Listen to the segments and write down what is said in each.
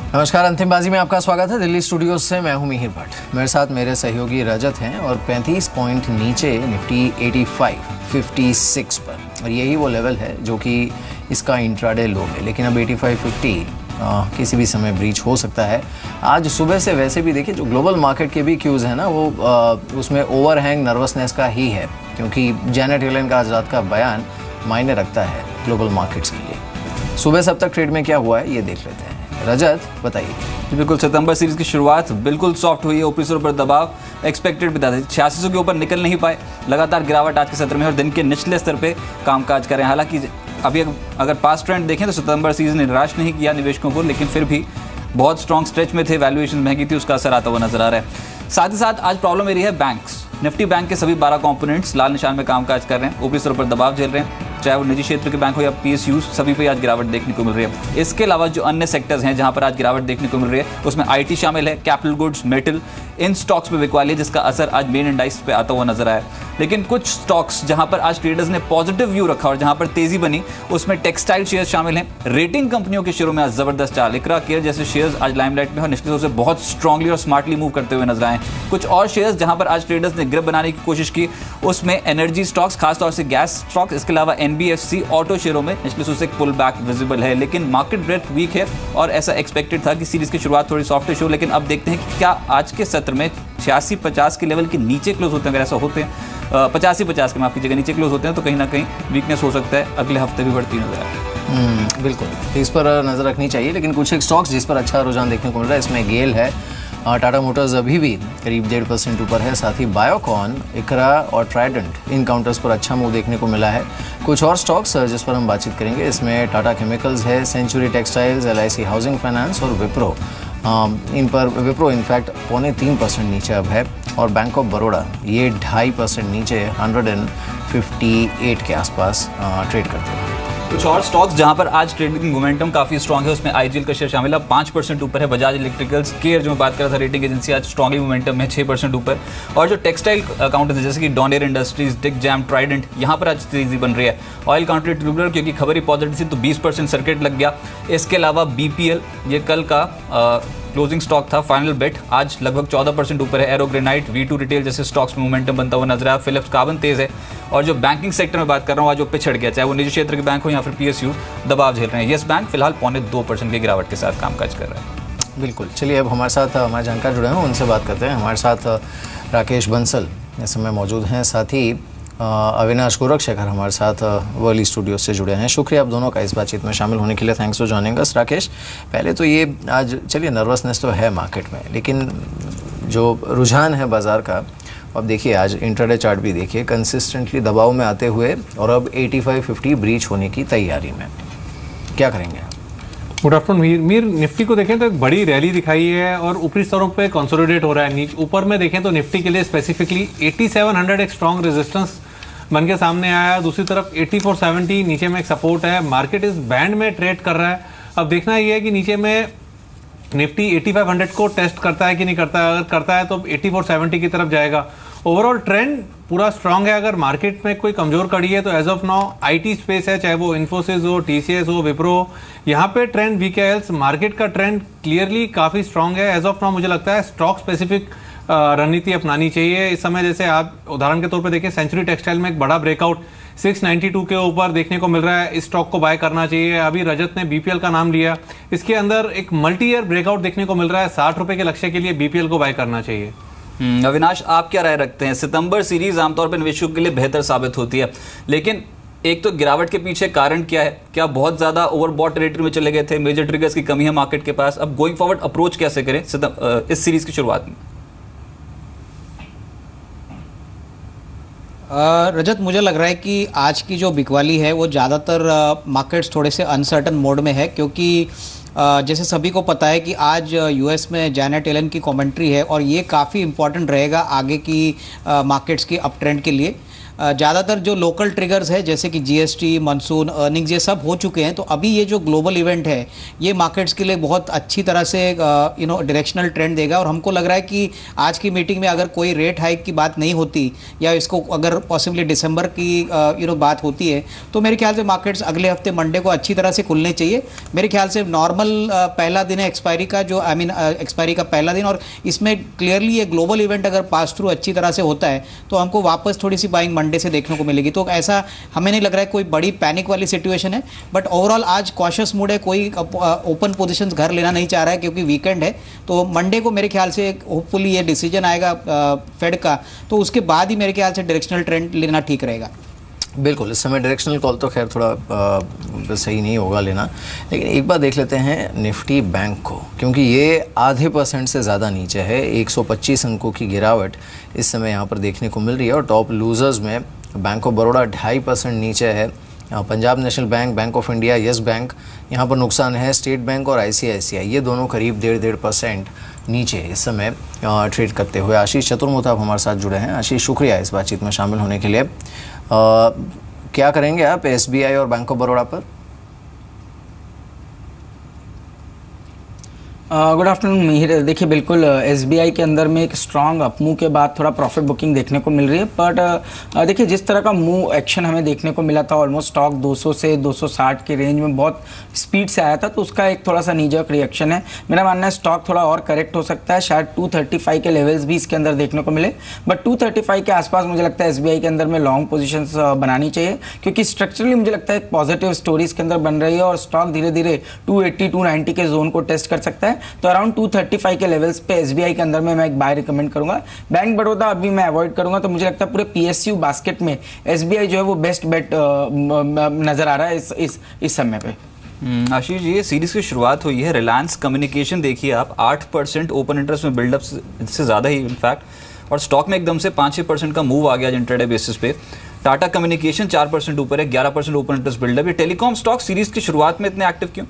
नमस्कार, अंतिमबाजी में आपका स्वागत है। दिल्ली स्टूडियो से मैं हूं मिहिर भट्ट। मेरे साथ मेरे सहयोगी रजत हैं और 35 पॉइंट नीचे निफ्टी 8556 पर, और यही वो लेवल है जो कि इसका इंट्राडे लो है। लेकिन अब 8550 किसी भी समय ब्रीच हो सकता है। आज सुबह से वैसे भी देखिए जो ग्लोबल मार्केट के भी क्यूज़ हैं ना, वो उसमें ओवरहैंग नर्वसनेस का ही है, क्योंकि जैनेट येलेन का आज रात का बयान मायने रखता है ग्लोबल मार्केट्स के लिए। सुबह से अब तक ट्रेड में क्या हुआ है ये देख लेते हैं। रजत, बताइए। बिल्कुल, सितंबर सीरीज की शुरुआत बिल्कुल सॉफ्ट हुई है। ऊपरी स्तर पर दबाव एक्सपेक्टेड भी था, 8600 के ऊपर निकल नहीं पाए। लगातार गिरावट आज के सत्र में और दिन के निचले स्तर पे कामकाज करें। हालांकि अभी अगर पास्ट ट्रेंड देखें तो सितंबर सीरीज ने निराश नहीं किया निवेशकों को, लेकिन फिर भी बहुत स्ट्रॉन्ग स्ट्रेच में थे, वैल्यूएशन महंगी थी, उसका असर आता हुआ नजर आ रहा है। साथ ही साथ आज प्रॉब्लम ए रही है बैंक्स। निफ्टी बैंक के सभी 12 कंपोनेंट्स लाल निशान में कामकाज कर रहे हैं, ऊपरी स्तर पर दबाव झेल रहे हैं, चाहे वो निजी क्षेत्र के बैंक हो या पीएसयूज, सभी पे आज गिरावट देखने को मिल रही है। इसके अलावा जो अन्य सेक्टर्स हैं जहां पर आज गिरावट देखने को मिल रही है, उसमें आईटी शामिल है, कैपिटल गुड्स, मेटल, इन स्टॉक्स पे बिकवाली है, जिसका असर आज मेन इंडाइस पे आता हुआ नजर आया। लेकिन कुछ स्टॉक्स जहां पर आज ट्रेडर्स ने पॉजिटिव व्यू रखा और जहां पर तेजी बनी, उसमें टेक्सटाइल शेयर शामिल हैं। रेटिंग कंपनियों के शेयरों में आज जबरदस्त चाल, इकरा केयर जैसे शेयर्स आज लाइमलाइट में और निश्चित से बहुत स्ट्रांगली और स्मार्टली मूव करते हुए नजर आए। कुछ और शेयर्स जहां पर आज ट्रेडर्स ने ग्रिप बनाने की कोशिश की, उसमें एनर्जी स्टॉक्स, खासतौर से गैस स्टॉक्स, इसके अलावा एनबीएफसी, ऑटो शेयरों में निचले से पुल बैक विजिबल है। लेकिन मार्केट ब्रेथ वीक है और ऐसा एक्सपेक्टेड था कि सीरीज की शुरुआत थोड़ी सॉफ्टिश हो। लेकिन अब देखते हैं कि क्या आज के सत्र में 86-50 के लेवल के नीचे क्लोज होते हैं। अगर ऐसा होते हैं 85-50 के, माफ कीजिएगा, नीचे क्लोज होते हैं तो कहीं ना कहीं वीकनेस हो सकता है, अगले हफ्ते भी बढ़ती नजर आए। बिल्कुल, इस पर नज़र रखनी चाहिए। लेकिन कुछ एक स्टॉक्स जिस पर अच्छा रुझान देखने को मिल रहा है, इसमें गेल है, टाटा मोटर्स अभी भी करीब 1.5% ऊपर है। साथ ही बायोकॉन, इकरा और ट्राइडेंट, इन काउंटर्स पर अच्छा मूव देखने को मिला है। कुछ और स्टॉक्स जिस पर हम बातचीत करेंगे, इसमें टाटा केमिकल्स है, Century Textiles, LIC Housing Finance और विप्रो। इन पर विप्रो इनफैक्ट 0.3% नीचे अब है, और बैंक ऑफ बड़ौदा ये 2.5% नीचे 158 के आसपास ट्रेड करते हैं। कुछ और स्टॉक्स जहां पर आज ट्रेडिंग मोमेंटम काफी स्ट्रांग है, उसमें आईजीएल का शेयर शामिल है, 5% ऊपर है। बजाज इलेक्ट्रिकल्स, केयर जो मैं बात कर रहा था, रेटिंग एजेंसी, आज स्ट्रांगली मोमेंटम में 6% ऊपर। और जो टेक्सटाइल काउंटर्स है जैसे कि डॉनेर इंडस्ट्रीज, टिक जैम, ट्राइडेंट, यहाँ पर आज तेजी बन रही है। ऑयल काउंटर ट्यूबुलर, क्योंकि खबर ही पॉजिटिव थी तो 20% सर्किट लग गया। इसके अलावा बीपीएल, ये कल का क्लोजिंग स्टॉक था, फाइनल बेट, आज लगभग 14% ऊपर है। एरो ग्रेनाइट, V2 रिटेल जैसे स्टॉक्स में मोमेंटम बनता हुआ नजर आया। फिलिप्स कार्बन तेज है। और जो बैंकिंग सेक्टर में बात कर रहा हूँ, आज वो पिछड़ गया, चाहे वो निजी क्षेत्र के बैंक हो या फिर पीएसयू, दबाव झेल रहे हैं। येस बैंक फिलहाल 0.2% की गिरावट के साथ कामकाज कर रहा है। बिल्कुल, चलिए अब हमारे साथ हमारे जानकार जुड़े हैं, उनसे बात करते हैं। हमारे साथ राकेश बंसल इस समय मौजूद हैं, साथ ही अविनाश गोरखशेखर हमारे साथ वर्ली स्टूडियो से जुड़े हैं। शुक्रिया आप दोनों का इस बातचीत में शामिल होने के लिए। Thanks for joining us. Rakesh, पहले तो ये आज चलिए नर्वसनेस तो है मार्केट में, लेकिन जो रुझान है बाज़ार का, अब देखिए आज इंट्राडे चार्ट भी देखिए, कंसिस्टेंटली दबाव में आते हुए और अब 8550 ब्रीच होने की तैयारी में, क्या करेंगे? Good afternoon Mir. निफ्टी को देखें तो एक बड़ी रैली दिखाई है और ऊपरी स्तरों पे कंसोलिडेट हो रहा है। ऊपर में देखें तो निफ्टी के लिए स्पेसिफिकली 8700 एक स्ट्रॉन्ग रेजिस्टेंस बन के सामने आया। दूसरी तरफ 8470 नीचे में एक सपोर्ट है। मार्केट इस बैंड में ट्रेड कर रहा है। अब देखना ये है कि नीचे में निफ्टी 8500 को टेस्ट करता है कि नहीं करता है। अगर करता है तो 8470 की तरफ जाएगा। ओवरऑल ट्रेंड पूरा स्ट्रांग है। अगर मार्केट में कोई कमजोर कड़ी है तो as of now IT space है, चाहे वो इन्फोसिस हो, टीसीएस हो, विप्रो, यहाँ पे ट्रेंड वीक है। मार्केट का ट्रेंड क्लियरली काफी स्ट्रांग है। एज ऑफ नाउ मुझे लगता है स्टॉक स्पेसिफिक रणनीति अपनानी चाहिए इस समय। जैसे आप उदाहरण के तौर पे देखें, सेंचुरी टेक्सटाइल में एक बड़ा ब्रेकआउट 692 के ऊपर देखने को मिल रहा है। इस स्टॉक को बाय करना चाहिए। अभी रजत ने बीपीएल का नाम लिया, इसके अंदर एक मल्टी ईयर ब्रेकआउट देखने को मिल रहा है। 60 रुपए के लक्ष्य के लिए बीपीएल को बाय करना चाहिए। अविनाश, आप क्या राय रखते हैं? सितंबर सीरीज आमतौर पर निवेशकों के लिए बेहतर साबित होती है, लेकिन एक तो गिरावट के पीछे कारण क्या है? क्या बहुत ज्यादा ओवरबॉट टेरिटरी में चले गए थे? मेजर ट्रिगर्स की कमी है मार्केट के पास। अब गोइंग फॉरवर्ड अप्रोच कैसे करें इस सीरीज की शुरुआत में? रजत, मुझे लग रहा है कि आज की जो बिकवाली है वो ज़्यादातर मार्केट्स थोड़े से अनसर्टन मोड में है, क्योंकि जैसे सभी को पता है कि आज यूएस में जैनेट येलेन की कमेंट्री है और ये काफ़ी इम्पॉर्टेंट रहेगा आगे की मार्केट्स की अप ट्रेंड के लिए। ज़्यादातर जो लोकल ट्रिगर्स है जैसे कि जीएसटी, मानसून, अर्निंग्स ये सब हो चुके हैं, तो अभी ये जो ग्लोबल इवेंट है ये मार्केट्स के लिए बहुत अच्छी तरह से डायरेक्शनल ट्रेंड देगा। और हमको लग रहा है कि आज की मीटिंग में अगर कोई रेट हाइक की बात नहीं होती या इसको अगर पॉसिबली दिसंबर की बात होती है तो मेरे ख्याल से मार्केट्स अगले हफ्ते मंडे को अच्छी तरह से खुलने चाहिए। मेरे ख्याल से नॉर्मल पहला दिन है एक्सपायरी का, जो एक्सपायरी का पहला दिन, और इसमें क्लियरली ये ग्लोबल इवेंट अगर पास थ्रू अच्छी तरह से होता है तो हमको वापस थोड़ी सी बाइंग मंडे से देखने को मिलेगी। तो ऐसा हमें नहीं लग रहा है कोई बड़ी पैनिक वाली सिचुएशन है, बट ओवरऑल आज कॉशियस मूड है, कोई ओपन पोजीशंस घर लेना नहीं चाह रहा है क्योंकि वीकेंड है। तो मंडे को मेरे ख्याल से होपफुली ये डिसीजन आएगा फेड का, तो उसके बाद ही मेरे ख्याल से डायरेक्शनल ट्रेंड लेना ठीक रहेगा। बिल्कुल, इस समय डायरेक्शनल कॉल तो खैर थोड़ा सही नहीं होगा लेना, लेकिन एक बार देख लेते हैं निफ्टी बैंक को, क्योंकि ये आधे % से ज़्यादा नीचे है। 125 अंकों की गिरावट इस समय यहाँ पर देखने को मिल रही है और टॉप लूजर्स में बैंक ऑफ बड़ौदा 2.5% नीचे है, Punjab national bank, bank of India, yes bank यहाँ पर नुकसान है, स्टेट बैंक और ICICI ये दोनों करीब 1.5% नीचे इस समय ट्रेड करते हुए। आशीष चतुर्मुथा आप हमारे साथ जुड़े हैं। आशीष, शुक्रिया इस बातचीत में शामिल होने के लिए। क्या करेंगे आप SBI और बैंक ऑफ बड़ौदा पर? Good afternoon Mihir. देखिए बिल्कुल SBI के अंदर में एक स्ट्रांग अपमूव के बाद थोड़ा प्रॉफिट बुकिंग देखने को मिल रही है, बट देखिए जिस तरह का मूव एक्शन हमें देखने को मिला था, ऑलमोस्ट स्टॉक 200 से 260 के रेंज में बहुत स्पीड से आया था, तो उसका एक थोड़ा सा नीजक रिएक्शन है। मेरा मानना है स्टॉक थोड़ा और करेक्ट हो सकता है, शायद 235 के लेवल्स भी इसके अंदर देखने को मिले, बट 235 के आसपास मुझे लगता है SBI के अंदर में लॉन्ग पोजिशंस बनानी चाहिए, क्योंकि स्ट्रक्चरली मुझे लगता है एक पॉजिटिव स्टोरी इसके अंदर बन रही है और स्टॉक धीरे धीरे 280 290 के जोन को टेस्ट कर सकता है। तो अराउंड 235 के लेवल्स पे SBI के अंदर में मैं एक बाय रिकमेंड करूंगा। बैंक बड़ौदा अभी मैं अवॉइड करूंगा, तो मुझे लगता है पूरे PSU बास्केट में SBI जो है वो बेस्ट बेट नजर आ रहा है इस समय पे। आशीष जी, ये सीरीज की शुरुआत हुई है, रिलायंस कम्युनिकेशन देखिए आप 8% ओपन इंटरेस्ट में बिल्डअप से ज़्यादा ही इनफैक्ट, और स्टॉक में एकदम से 5-6% का मूव आ गया इंट्राडे बेसिस पे। टाटा कम्युनिकेशन 4% ऊपर है, 11% ओपन इंटरेस्ट बिल्डअप। ये टेलीकॉम स्टॉक सीरीज की शुरुआत में इतने एक्टिव क्यों?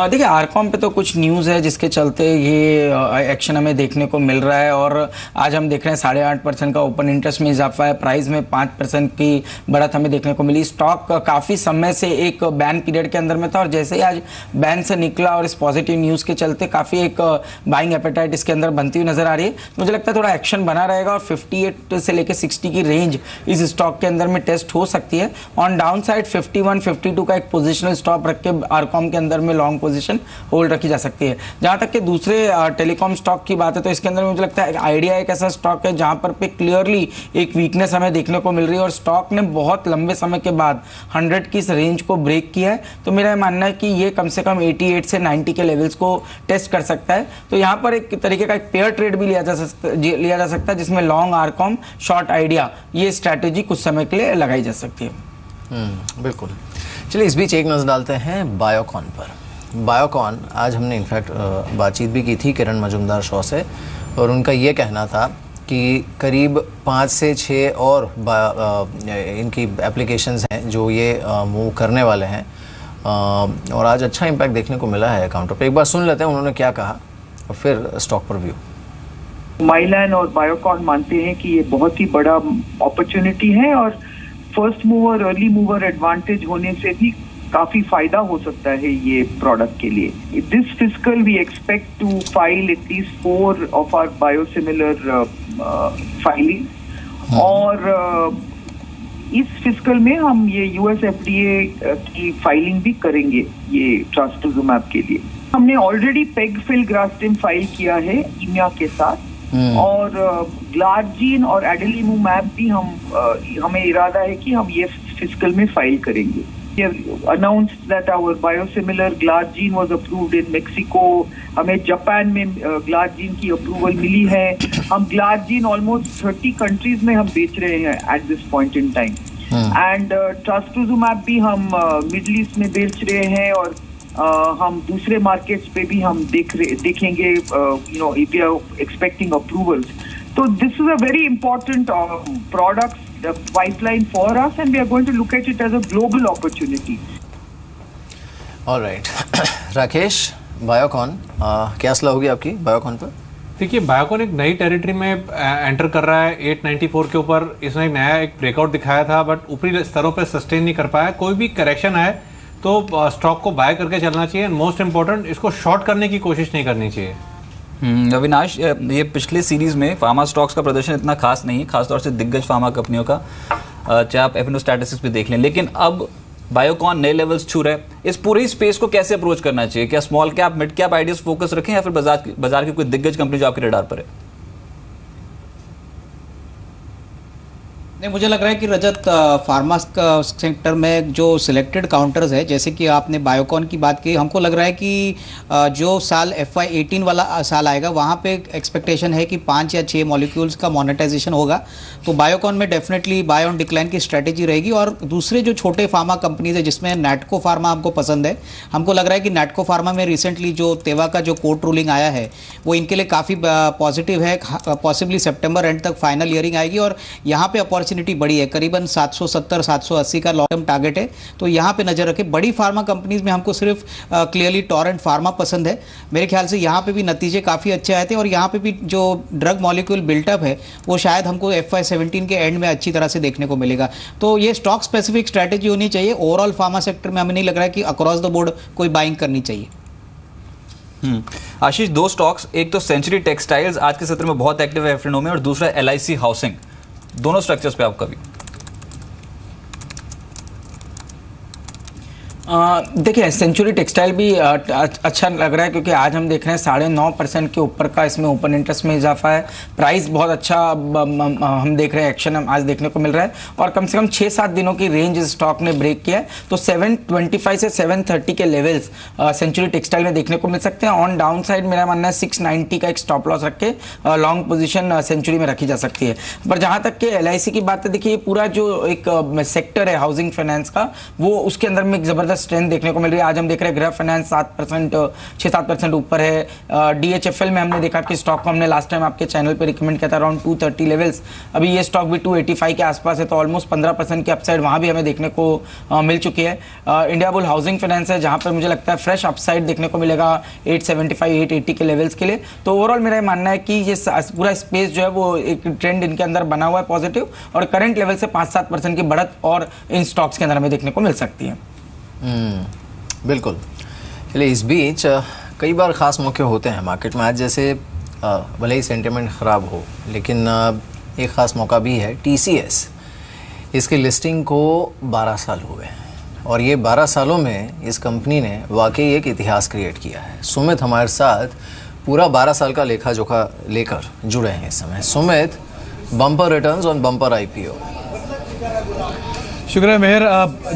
देखिए आरकॉम पे तो कुछ न्यूज़ है जिसके चलते ये एक्शन हमें देखने को मिल रहा है, और आज हम देख रहे हैं 8.5% का ओपन इंटरेस्ट में इजाफा है, प्राइस में 5% की बढ़त हमें देखने को मिली। स्टॉक काफ़ी समय से एक बैन पीरियड के अंदर में था, और जैसे ही आज बैन से निकला और इस पॉजिटिव न्यूज़ के चलते काफ़ी एक बाइंग एपेटाइट इसके अंदर बनती हुई नजर आ रही है। मुझे लगता है थोड़ा एक्शन बना रहेगा और 58 से लेकर 60 की रेंज इस स्टॉक के अंदर में टेस्ट हो सकती है। ऑन डाउन साइड 51-52 का एक पोजिशनल स्टॉप रख के आरकॉम के अंदर में लॉन्ग पोजीशन होल्ड रखी जा सकती है। जहां तक कि दूसरे टेलीकॉम स्टॉक की बात है, तो इसके अंदर मुझे लगता है आइडिया एक ऐसा स्टॉक है जहां पर पे क्लियरली एक वीकनेस हमें देखने को मिल रही है, और स्टॉक ने बहुत लंबे समय के बाद 100 की इस रेंज को ब्रेक किया है। तो मेरा मानना है कि ये कम से कम 88 से 90 के लेवल्स को टेस्ट कर सकता है। तो यहाँ पर एक तरीके का एक पेयर ट्रेड भी लिया जा सकता है जिसमें लॉन्ग आरकॉम, शॉर्ट आइडिया, ये स्ट्रैटेजी कुछ समय के लिए लगाई जा सकती है। बिल्कुल। चलिए इस बीच एक नज़र डालते हैं बायोकॉन पर। बायोकॉन आज हमने इनफैक्ट बातचीत भी की थी किरण मजुमदार शॉ से, और उनका ये कहना था कि करीब 5 से 6 और इनकी एप्लीकेशंस हैं जो ये मूव करने वाले हैं, और आज अच्छा इम्पैक्ट देखने को मिला है अकाउंट पे। एक बार सुन लेते हैं उन्होंने क्या कहा और फिर स्टॉक पर व्यू। माइलैंड और बायोकॉन मानते हैं कि ये बहुत ही बड़ा अपॉर्चुनिटी है, और first mover, early mover advantage होने से भी काफी फायदा हो सकता है ये प्रोडक्ट के लिए। This fiscal we expect to file at least 4 of our biosimilar filing, और इस फिस्कल में हम ये US FDA की फाइलिंग भी करेंगे ये ट्रास्टुजुमैब के लिए। हमने ऑलरेडी पेगफिल्ग्रास्टिन फाइल किया है ईमिया के साथ, और ग्लार्जीन और एडेलीमुमैब भी हमें इरादा है कि हम ये फिस्कल में फाइल करेंगे। We have announced that our biosimilar Glargine was approved in Mexico. हमें जापान में Glargine की अप्रूवल मिली है। हम Glargine almost 30 कंट्रीज में हम बेच रहे हैं at this point in time. And Trastuzumab भी हम मिडिल ईस्ट में बेच रहे हैं, और हम दूसरे मार्केट्स पे भी हम देखेंगे, if we are expecting approvals. So this is a very important product pipeline for us, and we are going to look at it as a global opportunity. All right. Rakesh, Biocon क्या सलाह होगी आपकी Biocon पर? देखिए Biocon एक नई territory में enter कर रहा है 894 के ऊपर। इसने एक नया ब्रेकआउट दिखाया था बट ऊपरी स्तरों पे सस्टेन नहीं कर पाया। कोई भी करेक्शन आए तो स्टॉक को बाय करके चलना चाहिए एंड मोस्ट इंपॉर्टेंट इसको शॉर्ट करने की कोशिश नहीं करनी चाहिए। अविनाश, ये पिछले सीरीज में फार्मा स्टॉक्स का प्रदर्शन इतना खास नहीं, खासतौर से दिग्गज फार्मा कंपनियों का, चाहे आप एफएनओ स्टैटिस्टिक्स भी देख लें, लेकिन अब बायोकॉन नए लेवल्स छू रहे हैं। इस पूरी स्पेस को कैसे अप्रोच करना चाहिए? क्या small cap mid cap ideas focus रखें या फिर बाजार की कोई दिग्गज कंपनी जो आपके रडार पर है? नहीं, मुझे लग रहा है कि रजत फार्मा सेक्टर में जो सिलेक्टेड काउंटर्स है, जैसे कि आपने बायोकॉन की बात की, हमको लग रहा है कि जो साल FY18 वाला साल आएगा वहाँ पे एक्सपेक्टेशन है कि 5 या 6 मॉलिक्यूल्स का मोनेटाइजेशन होगा। तो बायोकॉन में डेफिनेटली बाय ऑन डिक्लाइन की स्ट्रेटेजी रहेगी। और दूसरे जो छोटे फार्मा कंपनीज है जिसमें नैटको फार्मा हमको पसंद है, हमको लग रहा है कि नैटको फार्मा में रिसेंटली जो तेवा का जो कोर्ट रूलिंग आया है वो इनके लिए काफ़ी पॉजिटिव है। पॉसिबली सितंबर एंड तक फाइनल हियरिंग आएगी और यहाँ पे अपॉर्चुनिटी बड़ी है, करीबन 770-780 का लॉन्ग टर्म टारगेट है। तो यहाँ पे नजर रखें। बड़ी फार्मा कंपनीज में हमको सिर्फ क्लियरली टॉरेंट फार्मा पसंद है। मेरे ख्याल से यहाँ पे भी नतीजे काफ़ी अच्छे आए थे और यहाँ पे भी जो ड्रग मॉलिक्यूल बिल्टअप है वो शायद हमको FY17 के एंड में अच्छी तरह से देखने को मिलेगा। तो ये स्टॉक स्पेसिफिक स्ट्रैटेजी होनी चाहिए। ओवरऑल फार्मा सेक्टर में हमें नहीं लग रहा है कि अक्रॉस द बोर्ड कोई बाइंग करनी चाहिए। आशीष, 2 स्टॉक्स, एक तो सेंचुरी टेक्सटाइल्स आज के सत्र में बहुत एक्टिव है एफएनओ में, और दूसरा LIC हाउसिंग। दोनों स्ट्रक्चर्स पे आपका भी देखिए सेंचुरी टेक्सटाइल भी अच्छा लग रहा है क्योंकि आज हम देख रहे हैं 9.5% के ऊपर का इसमें ओपन इंटरेस्ट में इजाफा है। प्राइस बहुत अच्छा हम देख रहे हैं, एक्शन हम आज देखने को मिल रहा है और कम से कम 6-7 दिनों की रेंज इस स्टॉक ने ब्रेक किया है। तो 725 से 730 के लेवल्स सेंचुरी टेक्सटाइल में देखने को मिल सकते हैं। ऑन डाउन साइड मेरा मानना है 690 का एक स्टॉप लॉस रख के लॉन्ग पोजिशन सेंचुरी में रखी जा सकती है। पर जहाँ तक कि LIC की बात है, देखिए पूरा जो एक सेक्टर है हाउसिंग फाइनेंस का, वो उसके अंदर में एक जबरदस्त स्ट्रेंथ देखने को मिल रही है। आज हम देख रहे हैं गृह फाइनेंस 6-7% ऊपर है। DHFL में हमने देखा कि स्टॉक को हमने लास्ट टाइम आपके चैनल पे रिकमेंड किया था अराउंड 230 लेवल्स, अभी ये स्टॉक भी 285 के आसपास है। तो ऑलमोस्ट 15% की अपसाइड वहां भी हमें देखने को मिल चुकी है। इंडिया बुल हाउसिंग फाइनेंस है जहां पर मुझे लगता है फ्रेश अपसाइड देखने को मिलेगा 875-880 के लेवल्स के लिए। तो ओवरऑल मेरा मानना है कि ये पूरा स्पेस जो है वो एक ट्रेंड इनके अंदर बना हुआ है पॉजिटिव, और करंट लेवल से 5-7% की बढ़त और इन स्टॉक्स के अंदर हमें देखने को मिल सकती है। बिल्कुल। चलिए, इस बीच कई बार ख़ास मौके होते हैं मार्केट में। आज जैसे भले ही सेंटिमेंट ख़राब हो, लेकिन एक ख़ास मौका भी है। TCS, इसकी लिस्टिंग को 12 साल हुए हैं और ये 12 सालों में इस कंपनी ने वाकई एक इतिहास क्रिएट किया है। सुमित हमारे साथ पूरा 12 साल का लेखा जोखा लेकर जुड़े हैं इस समय। Sumit, bumper returns on bumper IPO। शुक्र है मेहर।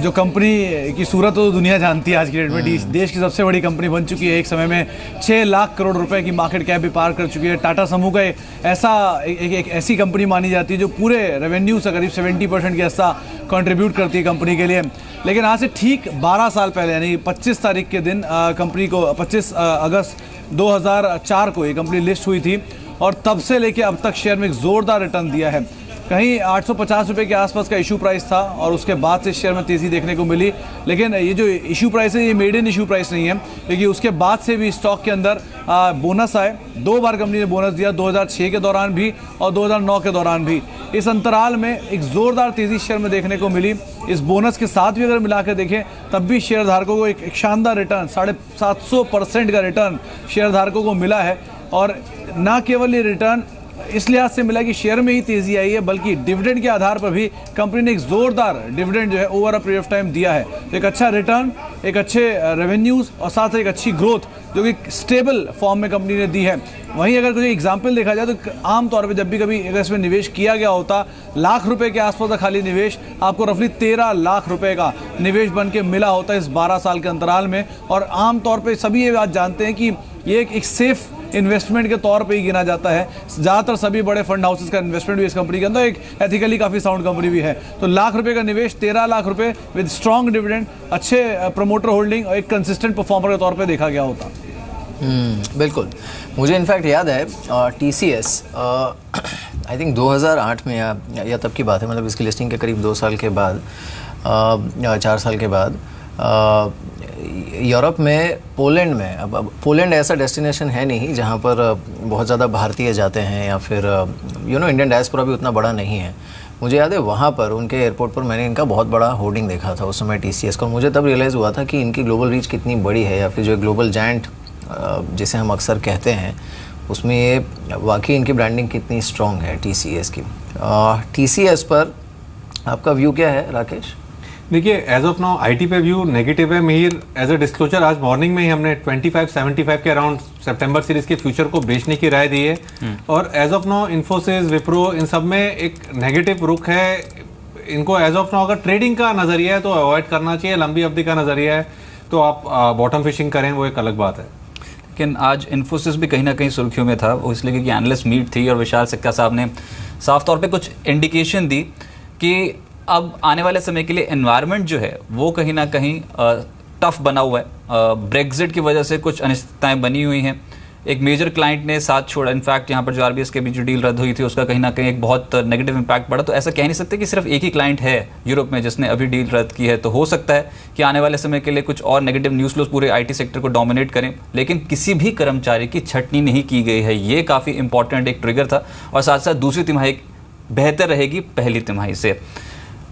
जो कंपनी की सूरत तो दुनिया जानती है आज की डेट में। देश की सबसे बड़ी कंपनी बन चुकी है। एक समय में 6 लाख करोड़ रुपए की मार्केट कैप भी पार कर चुकी है। टाटा समूह का एक ऐसी कंपनी मानी जाती है जो पूरे रेवेन्यू से करीब 70% का हिस्सा कंट्रीब्यूट करती है कंपनी के लिए। लेकिन आज से ठीक 12 साल पहले यानी 25 तारीख के दिन कंपनी को 25 अगस्त 2004 को ये कंपनी लिस्ट हुई थी और तब से लेके अब तक शेयर में एक ज़ोरदार रिटर्न दिया है। कहीं 850 रुपये के आसपास का इशू प्राइस था और उसके बाद से शेयर में तेज़ी देखने को मिली। लेकिन ये जो इशू प्राइस है ये मेड इन इशू प्राइस नहीं है, क्योंकि उसके बाद से भी स्टॉक के अंदर बोनस आए। 2 बार कंपनी ने बोनस दिया, 2006 के दौरान भी और 2009 के दौरान भी। इस अंतराल में एक ज़ोरदार तेज़ी शेयर में देखने को मिली। इस बोनस के साथ भी अगर मिला कर देखें तब भी शेयर धारकों को एक शानदार रिटर्न 750% का रिटर्न शेयर धारकों को मिला है। और ना केवल ये रिटर्न इस लिहाज से मिला कि शेयर में ही तेजी आई है, बल्कि डिविडेंड के आधार पर भी कंपनी ने एक जोरदार डिविडेंड जो है over a period of time दिया है। तो एक अच्छा रिटर्न, एक अच्छे रेवेन्यूज और साथ एक अच्छी ग्रोथ जो कि स्टेबल फॉर्म में कंपनी ने दी है। वहीं अगर कोई एग्जाम्पल देखा जाए तो आमतौर पर जब भी कभी अगर इसमें निवेश किया गया होता, लाख रुपए के आसपास का खाली निवेश आपको रफली 13 लाख रुपए का निवेश बन के मिला होता है इस 12 साल के अंतराल में। और आमतौर पर सभी ये बात जानते हैं कि ये एक सेफ इन्वेस्टमेंट के तौर पे ही गिना जाता है। ज़्यादातर सभी बड़े फंड हाउसेस का इन्वेस्टमेंट भी इस कंपनी के अंदर एक एथिकली काफ़ी साउंड कंपनी भी है। तो लाख रुपए का निवेश 13 लाख रुपए विद स्ट्रॉन्ग डिविडेंड, अच्छे प्रमोटर होल्डिंग और एक कंसिस्टेंट परफॉर्मर के तौर पे देखा गया होता। बिल्कुल। मुझे इनफैक्ट याद है TCS आई थिंक 2008 में या तब की बात है, मतलब इसकी लिस्टिंग के करीब 2 साल के बाद 4 साल के बाद यूरोप में, पोलैंड में, अब पोलैंड ऐसा डेस्टिनेशन है नहीं जहाँ पर बहुत ज़्यादा भारतीय जाते हैं, या फिर इंडियन डायस्पोरा भी उतना बड़ा नहीं है। मुझे याद है वहाँ पर उनके एयरपोर्ट पर मैंने इनका बहुत बड़ा होर्डिंग देखा था उस समय TCS का, और मुझे तब रियलाइज़ हुआ था कि इनकी ग्लोबल रीच कितनी बड़ी है, या फिर जो ग्लोबल जायंट जिसे हम अक्सर कहते हैं, उसमें ये वाकई इनकी ब्रांडिंग कितनी स्ट्रॉन्ग है TCS की। TCS पर आपका व्यू क्या है राकेश? देखिए, एज ऑफ नाउ IT पे व्यू नेगेटिव है मिहिर। एज अ डिस्क्लोजर आज मॉर्निंग में ही हमने 25-75 के अराउंड सितंबर सीरीज के फ्यूचर को बेचने की राय दी है, और as of now Infosys, Wipro, इन सब में एक नेगेटिव रुख है। इनको एज ऑफ नाउ अगर ट्रेडिंग का नज़रिया है तो अवॉइड करना चाहिए, लंबी अवधि का नज़रिया है तो आप बॉटम फिशिंग करें, वो एक अलग बात है। लेकिन आज इन्फोसिस भी कहीं ना कहीं सुर्खियों में था, वो इसलिए कि एनालिस्ट मीट थी और विशाल सिक्का साहब ने साफ तौर पे कुछ इंडिकेशन दी कि अब आने वाले समय के लिए एनवायरनमेंट जो है वो कहीं ना कहीं टफ बना हुआ है। ब्रेग्जिट की वजह से कुछ अनिश्चितताएं बनी हुई हैं। एक मेजर क्लाइंट ने साथ छोड़ा, इनफैक्ट यहाँ पर जो RBS के बीच जो डील रद्द हुई थी उसका कहीं ना कहीं एक बहुत नेगेटिव इंपैक्ट पड़ा। तो ऐसा कह नहीं सकते कि सिर्फ एक ही क्लाइंट है यूरोप में जिसने अभी डील रद्द की है। तो हो सकता है कि आने वाले समय के लिए कुछ और नेगेटिव न्यूज़ फ्लोज पूरे IT सेक्टर को डोमिनेट करें, लेकिन किसी भी कर्मचारी की छटनी नहीं की गई है। ये काफ़ी इंपॉर्टेंट एक ट्रिगर था, और साथ साथ दूसरी तिमाही बेहतर रहेगी पहली तिमाही से।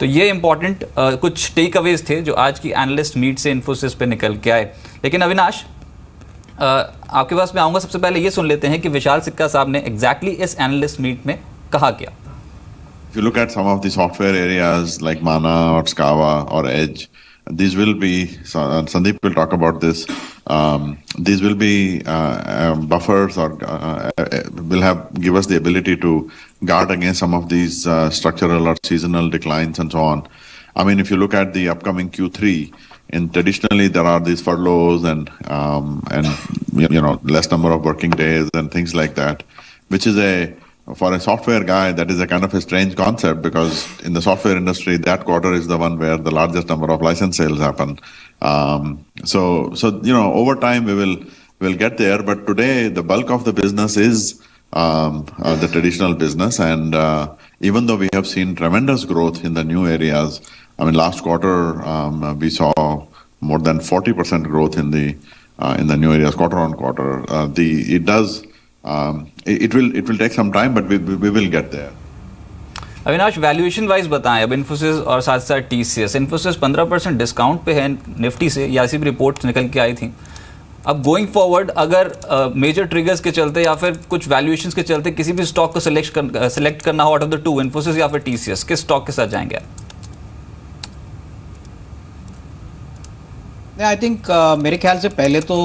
तो ये इंपॉर्टेंट कुछ टेक अवेज थे जो आज की एनालिस्ट मीट से इन्फोसिस पे निकल के आए। लेकिन अविनाश, आपके पास मैं आऊँगा, सबसे पहले ये सुन लेते हैं कि विशाल सिक्का साहब ने एग्जैक्टली इस एनालिस्ट मीट में कहा क्या। If you look at some of the software areas like Mana or Scava or Edge, these will be, Sandeep will talk about this, these will be buffers or will give us the ability to guard against some of these structural or seasonal declines and so on. I mean, if you look at the upcoming Q3, and traditionally there are these furloughs and less number of working days and things like that, which is for a software guy, that is a kind of a strange concept, because in the software industry, that quarter is the one where the largest number of license sales happen. So over time we'll get there, but today the bulk of the business is the traditional business, and even though we have seen tremendous growth in the new areas, I mean, last quarter we saw more than 40% growth in the new areas quarter on quarter. It will take some time, but we will get there. Avinash, valuation wise बताएं अब इन्फोसिस और साथ साथ TCS। Infosys 15% discount पे है Nifty से, या ऐसी भी रिपोर्ट्स निकल के आई थी। अब गोइंग फॉरवर्ड अगर मेजर ट्रिगर्स के चलते या फिर कुछ वैल्यूएशंस के चलते किसी भी स्टॉक को सेलेक्ट करना हो out of the two, Infosys या फिर TCS, किस स्टॉक के साथ जाएंगे आप? आई थिंक मेरे ख्याल से पहले तो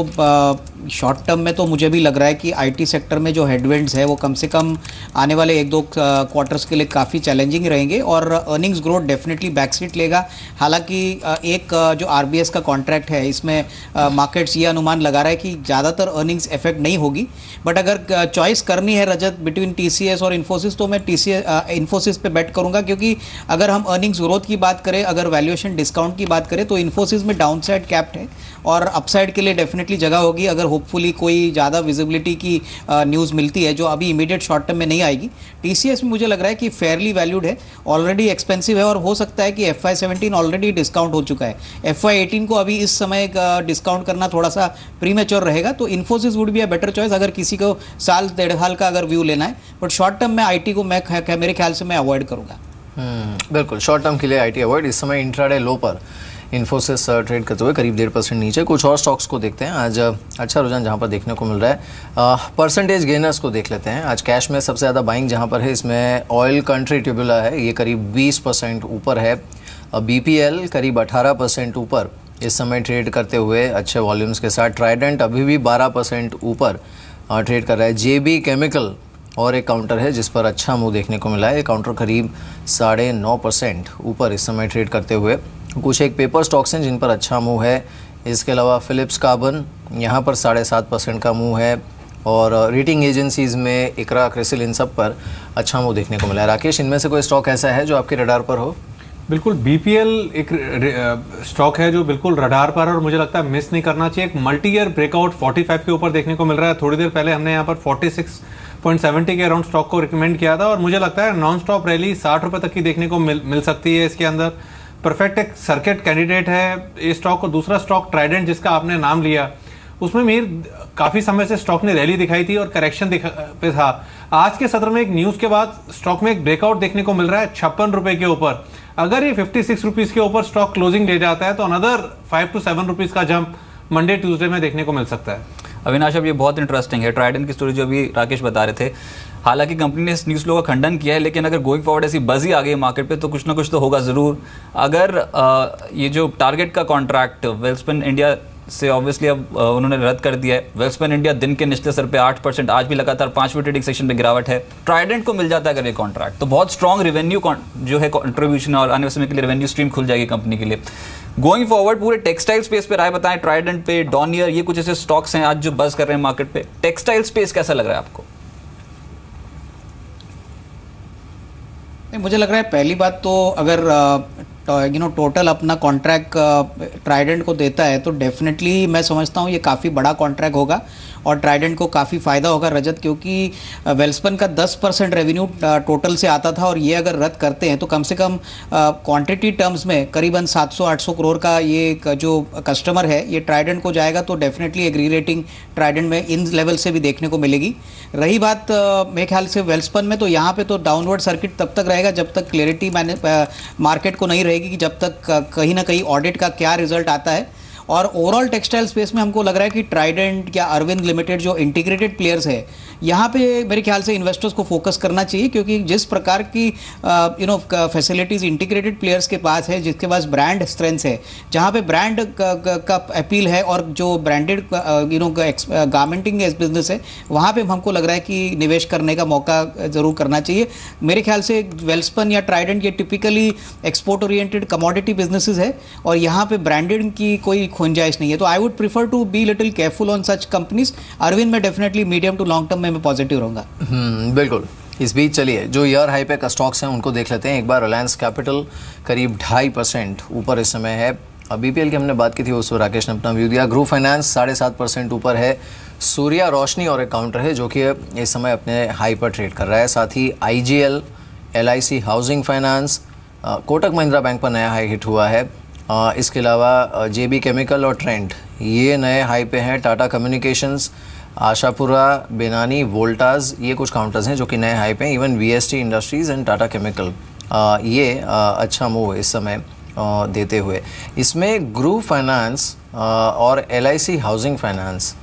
शॉर्ट टर्म में तो मुझे भी लग रहा है कि IT सेक्टर में जो हेडविंड्स है वो कम से कम आने वाले 1-2 क्वार्टर्स के लिए काफ़ी चैलेंजिंग रहेंगे, और अर्निंग्स ग्रोथ डेफिनेटली बैकसीट लेगा। हालांकि एक जो RBS का कॉन्ट्रैक्ट है, इसमें मार्केट्स ये अनुमान लगा रहा है कि ज़्यादातर अर्निंग्स इफेक्ट नहीं होगी। बट अगर चॉइस करनी है रजत बिटवीन TCS और इन्फोसिस, तो मैं इन्फोसिस पे बेट करूँगा, क्योंकि अगर हम अर्निंग्स ग्रोथ की बात करें, अगर वैल्यूएशन डिस्काउंट की बात करें, तो इन्फोसिस में डाउन साइड कैप्ड है और अपसाइड के लिए डेफिनेटली जगह होगी अगर होपफुली कोई ज़्यादा विजिबिलिटी की न्यूज़ मिलती है, जो अभी इमीडिएट शॉर्ट टर्म में नहीं आएगी। TCS में मुझे लग रहा है कि फेयरली वैल्यूड है, ऑलरेडी एक्सपेंसिव है, और हो सकता है कि FY17 ऑलरेडी डिस्काउंट हो चुका है। FY18 को अभी इस समय डिस्काउंट करना थोड़ा सा प्रीमेच्योर रहेगा, तो Infosys would be a better choice अगर किसी को साल 1.5 साल का अगर व्यू लेना है। बट शॉर्ट टर्म में IT को मेरे ख्याल से मैं अवॉइड करूँगा। बिल्कुल, शॉर्ट टर्म के लिए IT अवॉइड। इस समय इंट्राडे लो पर इन्फोसिस ट्रेड करते हुए करीब 1.5% नीचे। कुछ और स्टॉक्स को देखते हैं, आज अच्छा रुझान जहां पर देखने को मिल रहा है। परसेंटेज गेनर्स को देख लेते हैं। आज कैश में सबसे ज़्यादा बाइंग जहां पर है, इसमें ऑयल कंट्री ट्यूबुला है, ये करीब 20% ऊपर है। BPL करीब 18% ऊपर इस समय ट्रेड करते हुए अच्छे वॉल्यूम्स के साथ। ट्राइडेंट अभी भी 12% ऊपर ट्रेड कर रहा है। JB केमिकल और एक काउंटर है जिस पर अच्छा मूव देखने को मिला है, काउंटर करीब 9.5% ऊपर इस समय ट्रेड करते हुए। कुछ एक पेपर स्टॉक्स हैं जिन पर अच्छा मूव है, इसके अलावा फिलिप्स कार्बन यहाँ पर 7.5% का मूव है, और रेटिंग एजेंसीज़ में इकरा, क्रिसिल, इन सब पर अच्छा मूव देखने को मिला है। राकेश, इनमें से कोई स्टॉक ऐसा है जो आपके रडार पर हो? बिल्कुल, BPL एक स्टॉक है जो बिल्कुल रडार पर है और मुझे लगता है मिस नहीं करना चाहिए। एक मल्टी ईयर ब्रेकआउट 45 के ऊपर देखने को मिल रहा है। थोड़ी देर पहले हमने यहाँ पर 46.70 के अराउंड स्टॉक को रिकमेंड किया था, और मुझे लगता है नॉन स्टॉप रैली 60 रुपये तक की देखने को मिल सकती है इसके अंदर। परफेक्ट एक सर्किट कैंडिडेट है ये स्टॉक। और दूसरा स्टॉक ट्राइडेंट जिसका आपने नाम लिया, उसमें मीर काफ़ी समय से स्टॉक ने रैली दिखाई थी और करेक्शन पे था। आज के सत्र में एक न्यूज़ के बाद स्टॉक में एक ब्रेकआउट देखने को मिल रहा है 56 रुपए के ऊपर। अगर ये 56 रुपीज़ के ऊपर स्टॉक क्लोजिंग ले जाता है तो अनदर 5 to 7 रुपीज़ का जंप मंडे ट्यूसडे में देखने को मिल सकता है। अविनाश, अब ये बहुत इंटरेस्टिंग है ट्राइडेंट की स्टोरी जो अभी राकेश बता रहे थे। हालांकि कंपनी ने इस न्यूज़ फ्लो का खंडन किया है, लेकिन अगर गोइंग फॉरवर्ड ऐसी बजी आ गई मार्केट पे तो कुछ ना कुछ तो होगा ज़रूर। अगर ये जो टारगेट का कॉन्ट्रैक्ट वेल्सपन इंडिया से ऑब्वियसली अब उन्होंने रद्द कर दिया है। वेल्सपन इंडिया दिन के निचले स्तर पे 8%, आज भी लगातार 5वीं ट्रेडिंग सेक्शन में गिरावट है। ट्राइडेंट को मिल जाता है अगर ये कॉन्ट्रैक्ट तो बहुत स्ट्रॉन्ग रेवेन्यू जो है कंट्रीब्यूशन और आने वाले समय के लिए रेवेन्यू स्ट्रीम खुल जाएगी कंपनी के लिए। गोइंग फॉरवर्ड पूरे टेक्सटाइल स्पेस पे राय बताएं, ट्राइडेंट पे, डॉनियर, ये कुछ ऐसे स्टॉक्स हैं आज जो बज कर रहे हैं मार्केट पे। टेक्सटाइल स्पेस कैसा लग रहा है आपको? मुझे लग रहा है पहली बात तो अगर टोटल अपना कॉन्ट्रैक्ट ट्राइडेंट को देता है तो डेफिनेटली मैं समझता हूँ ये काफ़ी बड़ा कॉन्ट्रैक्ट होगा और ट्राइडेंट को काफ़ी फ़ायदा होगा रजत, क्योंकि वेल्सपन का 10% रेवेन्यू टोटल से आता था और ये अगर रद्द करते हैं तो कम से कम क्वांटिटी टर्म्स में करीबन 700-800 करोड़ का ये जो कस्टमर है ये ट्राइडेंट को जाएगा। तो डेफिनेटली एक री-रेटिंग ट्राइडेंट में इन लेवल से भी देखने को मिलेगी। रही बात मेरे ख्याल से वेल्सपन में, तो यहाँ पे तो डाउनवर्ड सर्किट तब तक रहेगा जब तक क्लियरिटी मार्केट को नहीं रहेगी कि जब तक कहीं ना कहीं ऑडिट का क्या रिजल्ट आता है। और ओवरऑल टेक्सटाइल स्पेस में हमको लग रहा है कि ट्राइडेंट या अरविंद लिमिटेड जो इंटीग्रेटेड प्लेयर्स है यहाँ पे मेरे ख्याल से इन्वेस्टर्स को फोकस करना चाहिए, क्योंकि जिस प्रकार की फैसिलिटीज़ इंटीग्रेटेड प्लेयर्स के पास है, जिसके पास ब्रांड स्ट्रेंथ है, जहाँ पे ब्रांड का अपील है और जो ब्रांडेड गारमेंटिंग बिजनेस है, वहाँ पे हमको लग रहा है कि निवेश करने का मौका ज़रूर करना चाहिए। मेरे ख्याल से वेल्सपन या ट्राइडेंट ये typically export oriented commodity businesses है और यहाँ पे ब्रांडेड की कोई गुंजाइश नहीं है। तो I would prefer to be little careful on such companies. Arvind में definitely medium to long term में मैं पॉजिटिव रहूंगा। बिल्कुल। इस बीच चलिए जो ईयर हाई पे का स्टॉक्स हैं उनको देख लेते हैं एक बार। रिलायंस कैपिटल करीब 2.5% ऊपर इस समय है। बीपीएल की हमने बात की थी, उस राकेश ने अपना व्यू दिया। ग्रुप फाइनेंस 7.5% ऊपर है। सूर्या रोशनी और एक काउंटर है जो कि इस समय अपने हाई पर ट्रेड कर रहा है। साथ ही IGL, LIC Housing finance, Kotak Mahindra bank पर नया हाई हिट हुआ है। इसके अलावा JB केमिकल और ट्रेंड ये नए हाई पे हैं। टाटा कम्युनिकेशंस, आशापुरा, बेनानी, वोल्टास ये कुछ काउंटर्स हैं जो कि नए हाई पे हैं। Even VST industries and Tata chemical ये अच्छा मूव इस समय देते हुए। इसमें ग्रुप फाइनेंस और LIC हाउसिंग फाइनेंस,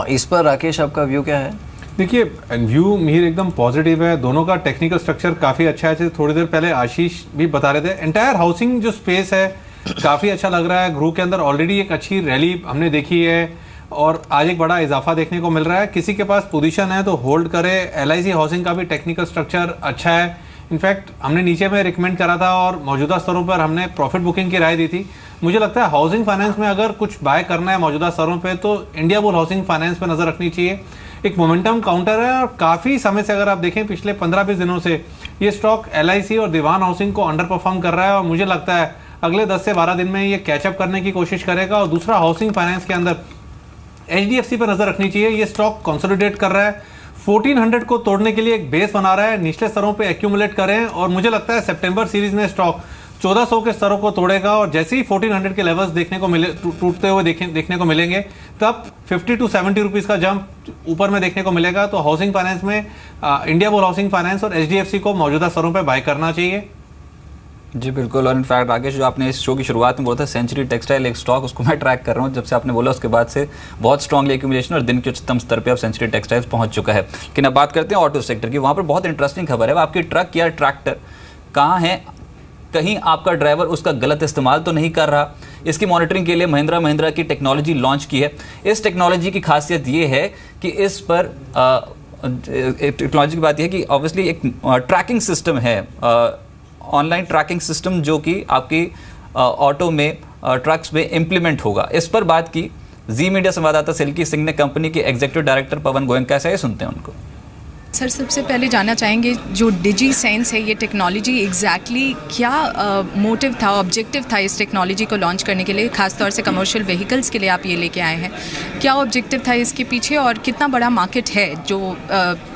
इस पर राकेश आपका व्यू क्या है? देखिए व्यू मीर एकदम पॉजिटिव है। दोनों का टेक्निकल स्ट्रक्चर काफ़ी अच्छा है। थोड़ी देर पहले आशीष भी बता रहे थे, एंटायर हाउसिंग जो स्पेस है काफ़ी अच्छा लग रहा है। ग्रुप के अंदर ऑलरेडी एक अच्छी रैली हमने देखी है और आज एक बड़ा इजाफा देखने को मिल रहा है। किसी के पास पोजीशन है तो होल्ड करे। LIC हाउसिंग का भी टेक्निकल स्ट्रक्चर अच्छा है। इनफैक्ट हमने नीचे में रिकमेंड करा था और मौजूदा स्तरों पर हमने प्रॉफिट बुकिंग की राय दी थी। मुझे लगता है हाउसिंग फाइनेंस में अगर कुछ बाय करना है मौजूदा स्तरों पे तो इंडिया बुल हाउसिंग फाइनेंस पे नज़र रखनी चाहिए। एक मोमेंटम काउंटर है और काफ़ी समय से अगर आप देखें पिछले 15-20 दिनों से ये स्टॉक LIC और दीवान हाउसिंग को अंडर परफॉर्म कर रहा है और मुझे लगता है अगले 10 से 12 दिन में ये कैचअप करने की कोशिश करेगा। और दूसरा हाउसिंग फाइनेंस के अंदर HDFC पर नज़र रखनी चाहिए। ये स्टॉक कंसोलिडेट कर रहा है, 1400 को तोड़ने के लिए एक बेस बना रहा है, निचले स्तरों पे एक्यूमुलेट करें और मुझे लगता है सितंबर सीरीज में स्टॉक 1400 के स्तरों को तोड़ेगा और जैसे ही 1400 के लेवल्स देखने को मिले टूटते हुए देखने को मिलेंगे तब 50 to 70 रुपीज़ का जंप ऊपर में देखने को मिलेगा। तो हाउसिंग फाइनेंस में इंडिया बुल हाउसिंग फाइनेंस और HDFC को मौजूदा स्तरों पर बाय करना चाहिए। जी बिल्कुल। और इनफैक्ट राकेश जो आपने इस शो की शुरुआत में बोला था सेंचुरी टेक्सटाइल एक स्टॉक, उसको मैं ट्रैक कर रहा हूँ जब से आपने बोला उसके बाद से बहुत स्ट्रॉन्गली एक्यूमुलेशन और दिन के उच्चतम स्तर पे अब सेंचुरी टेक्सटाइल्स पहुँच चुका है। लेकिन अब बात करते हैं ऑटो सेक्टर की। वहाँ पर बहुत इंटरेस्टिंग खबर है, आपकी ट्रक या ट्रैक्टर कहाँ है, कहीं आपका ड्राइवर उसका गलत इस्तेमाल तो नहीं कर रहा। इसकी मॉनिटरिंग के लिए महिंद्रा की टेक्नोलॉजी लॉन्च की है। इस टेक्नोलॉजी की खासियत ये है कि इस पर टेक्नोलॉजी की बात यह है कि ऑब्वियसली एक ट्रैकिंग सिस्टम है, ऑनलाइन ट्रैकिंग सिस्टम जो कि आपकी ऑटो में ट्रक्स में इम्प्लीमेंट होगा। इस पर बात की जी मीडिया संवाददाता सिल्की सिंह ने कंपनी के एग्जीक्यूटिव डायरेक्टर पवन गोयंका से, सुनते हैं उनको। सर सबसे पहले जानना चाहेंगे जो डिजी सेंस है ये टेक्नोलॉजी एग्जैक्टली क्या मोटिव था, ऑब्जेक्टिव था इस टेक्नोलॉजी को लॉन्च करने के लिए, खासतौर से कमर्शियल व्हीकल्स के लिए आप ये लेके आए हैं, क्या ऑब्जेक्टिव था इसके पीछे और कितना बड़ा मार्केट है जो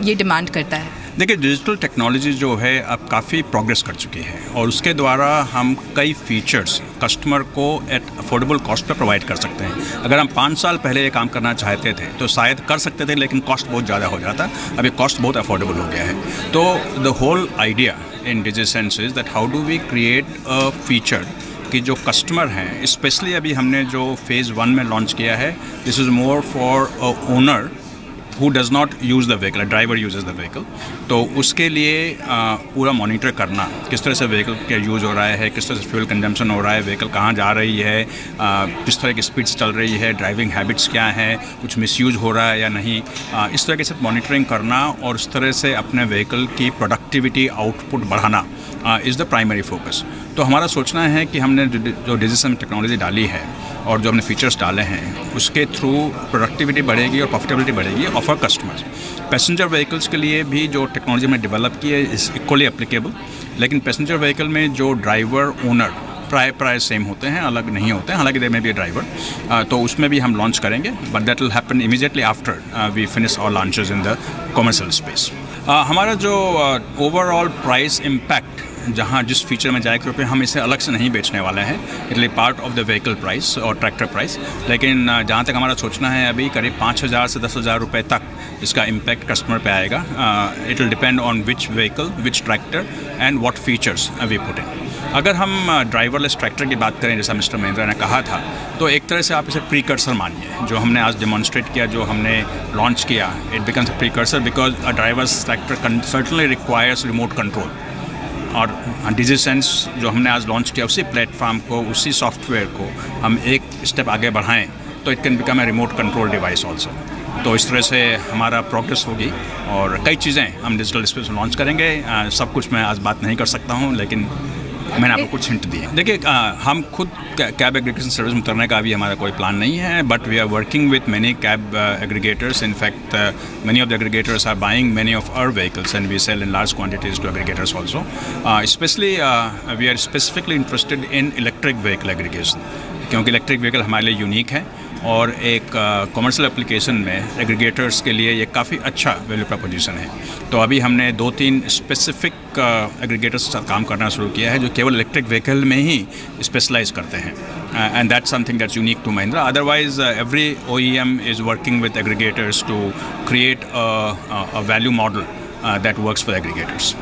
ये डिमांड करता है? देखिए, डिजिटल टेक्नोलॉजी जो है अब काफ़ी प्रोग्रेस कर चुकी है और उसके द्वारा हम कई फीचर्स कस्टमर को at affordable cost per provide कर सकते हैं। अगर हम 5 साल पहले ये काम करना चाहते थे तो शायद कर सकते थे, लेकिन कॉस्ट बहुत ज़्यादा हो जाता। अभी कॉस्ट बहुत अफोर्डेबल हो गया है। तो the whole idea in DigiSense is that how do we create a feature कि जो कस्टमर हैं, स्पेशली अभी हमने जो फेज़ 1 में लॉन्च किया है, this is more for a owner who does not use the vehicle, a driver uses the vehicle। तो उसके लिए पूरा मॉनिटर करना, किस तरह से व्हीकल का यूज़ हो रहा है, किस तरह से फ्यूल कंजम्पशन हो रहा है, व्हीकल कहाँ जा रही है, किस तरह की स्पीड्स चल रही है, ड्राइविंग हैबिट्स क्या हैं, कुछ मिसयूज़ हो रहा है या नहीं, इस तरह के सब मॉनिटरिंग करना और इस तरह से अपने व्हीकल की प्रोडक्टिविटी आउटपुट बढ़ाना इज़ द प्राइमरी फोकस। तो हमारा सोचना है कि हमने जो डिजिटल टेक्नोलॉजी डाली है और जो हमने फीचर्स डाले हैं उसके थ्रू प्रोडक्टिविटी बढ़ेगी और प्रॉफिटेबिलिटी बढ़ेगी of our customers. Passenger vehicles के लिए भी जो टेक्नोलॉजी हमने डेवलप की है इज़ इक्वली एप्लीकेबल, लेकिन पैसेंजर व्हीकल में जो ड्राइवर ओनर प्राय सेम होते हैं, अलग नहीं होते हैं, हालांकि देयर में बी ड्राइवर। तो उसमें भी हम लॉन्च करेंगे, but that will happen immediately after we finish our launches in the commercial space. हमारा जो ओवरऑल प्राइस इम्पैक्ट जहाँ जिस फीचर में जाएगा रुपये, हम इसे अलग से नहीं बेचने वाले हैं, it will part of the vehicle price और ट्रैक्टर प्राइस। लेकिन जहाँ तक हमारा सोचना है अभी करीब 5,000 से 10,000 रुपये तक इसका इम्पैक्ट कस्टमर पे आएगा। It will depend on which vehicle, which tractor and what features we put in. अगर हम ड्राइवरलेस ट्रैक्टर की बात करें, जैसा मिस्टर महिंद्रा ने कहा था, तो एक तरह से आप इसे प्रीकर्सर मानिए। जो हमने आज डेमोन्स्ट्रेट किया, जो हमने लॉन्च किया, it becomes a precursor because a drivers tractor certainly requires remote control. और DigiSense जो हमने आज लॉन्च किया, उसी प्लेटफॉर्म को, उसी सॉफ्टवेयर को हम एक स्टेप आगे बढ़ाएं तो it can become a remote control device also. तो इस तरह से हमारा प्रोग्रेस होगी और कई चीज़ें हम डिजिटल स्पेस में लॉन्च करेंगे। सब कुछ मैं आज बात नहीं कर सकता हूँ, लेकिन मैंने आपको कुछ हिंट दिए। देखिए, हम खुद कैब एग्रीगेशन सर्विस में उतरने का भी हमारा कोई प्लान नहीं है, but we are working with many cab aggregators. In fact many of the aggregators are buying many of our vehicles and we sell in large quantities to aggregators also. Especially we are specifically interested in electric vehicle aggregation, क्योंकि electric vehicle हमारे लिए unique है और एक commercial application में aggregators के लिए ये काफ़ी अच्छा वैल्यू प्रपोजिशन है। तो अभी हमने 2-3 स्पेसिफिक एग्रीगेटर्स के साथ काम करना शुरू किया है जो केवल इलेक्ट्रिक व्हीकल में ही स्पेशलाइज करते हैं, and that's something that's unique to Mahindra. Otherwise every OEM is working with aggregators to create a value model that works for aggregators.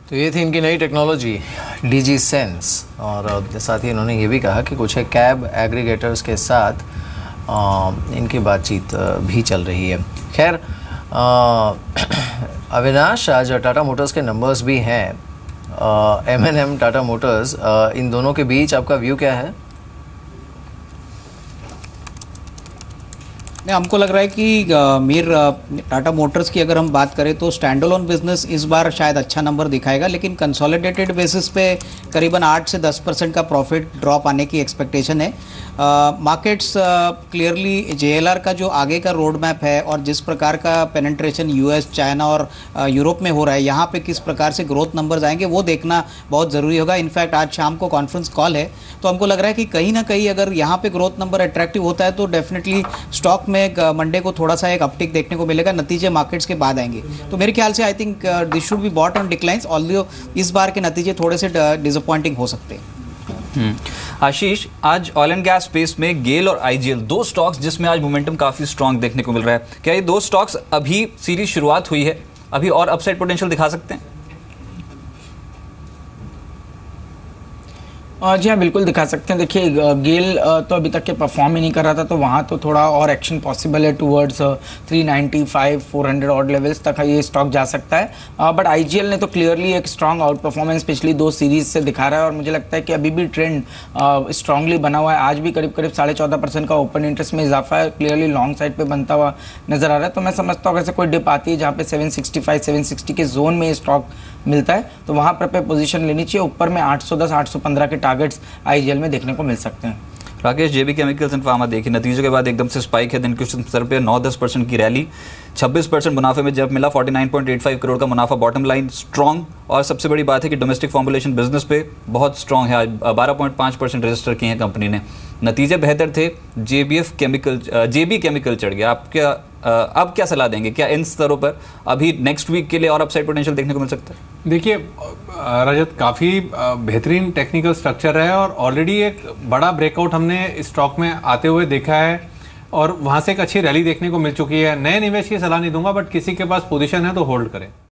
तो ये थी इनकी नई टेक्नोलॉजी DigiSense, और साथ ही इन्होंने ये भी कहा कि कुछ है कैब एग्रीगेटर्स के साथ इनकी बातचीत भी चल रही है। खैर, अविनाश, आज टाटा मोटर्स के नंबर्स भी हैं, M&M टाटा मोटर्स, इन दोनों के बीच आपका व्यू क्या है? नहीं, हमको लग रहा है कि मीर टाटा मोटर्स की अगर हम बात करें तो स्टैंड अलोन बिजनेस इस बार शायद अच्छा नंबर दिखाएगा, लेकिन कंसोलिडेटेड बेसिस पे करीबन 8 से 10% का प्रॉफिट ड्रॉप आने की एक्सपेक्टेशन है। मार्केट्स क्लियरली JLR का जो आगे का रोड मैप है और जिस प्रकार का पेनिट्रेशन US, चाइना और यूरोप में हो रहा है, यहाँ पे किस प्रकार से ग्रोथ नंबर्स आएंगे वो देखना बहुत ज़रूरी होगा। इनफैक्ट आज शाम को कॉन्फ्रेंस कॉल है, तो हमको लग रहा है कि कहीं ना कहीं अगर यहाँ पे ग्रोथ नंबर अट्रैक्टिव होता है तो डेफिनेटली स्टॉक में मंडे को थोड़ा सा एक अपटिक देखने को मिलेगा। नतीजे मार्केट्स के बाद आएंगे, तो मेरे ख्याल से I think this should be bought on declines, although इस बार के नतीजे थोड़े से डिसअपॉइंटिंग हो सकते हैं। आशीष, आज ऑयल एंड गैस स्पेस में गेल और IGL, दो स्टॉक्स जिसमें आज मोमेंटम काफ़ी स्ट्रांग देखने को मिल रहा है, क्या ये दो स्टॉक्स अभी सीरीज शुरुआत हुई है, अभी और अपसाइड पोटेंशियल दिखा सकते हैं? जी हाँ, बिल्कुल दिखा सकते हैं। देखिए, गेल तो अभी तक के परफॉर्म ही नहीं कर रहा था, तो वहाँ तो थोड़ा और एक्शन पॉसिबल है टूवर्ड्स 395, 400 ऑड लेवल्स तक ये स्टॉक जा सकता है। बट IGL ने तो क्लियरली एक स्ट्रॉन्ग आउट परफॉर्मेंस पिछली 2 सीरीज से दिखा रहा है और मुझे लगता है कि अभी भी ट्रेंड स्ट्रांगली बना हुआ है। आज भी करीब 14.5% का ओपन इंटरेस्ट में इजाफा है, क्लियरली लॉन्ग साइड पर बनता हुआ नजर आ रहा है। तो मैं समझता हूँ अगर कोई डिप आती है जहाँ पे 765, 760 के जोन में स्टॉक मिलता है तो वहाँ पर पोजीशन लेनी चाहिए। ऊपर में 810, 815 के टारगेट्स IGL में देखने को मिल सकते हैं। राकेश, जेबी केमिकल्स एंड फार्मा देखिए नतीजों के बाद एकदम से स्पाइक है, दिन के स्तर पे 9-10% की रैली, 26% मुनाफे में जब मिला, 49.85 करोड़ का मुनाफा, बॉटम लाइन स्ट्रॉन्ग, और सबसे बड़ी बात है कि डोमेस्टिक फॉर्मुलेशन बिजनेस पे बहुत स्ट्रॉन्ग है, आज 12.5% रजिस्टर किए हैं कंपनी ने, नतीजे बेहतर थे, जेबी केमिकल चढ़ गया। आप क्या अब क्या सलाह देंगे, क्या इन स्तरों पर अभी नेक्स्ट वीक के लिए और अपसाइड पोटेंशियल देखने को मिल सकता है? देखिए रजत, काफ़ी बेहतरीन टेक्निकल स्ट्रक्चर है और ऑलरेडी एक बड़ा ब्रेकआउट हमने स्टॉक में आते हुए देखा है और वहाँ से एक अच्छी रैली देखने को मिल चुकी है। नए निवेश की सलाह नहीं दूंगा, बट किसी के पास पोजीशन है तो होल्ड करें।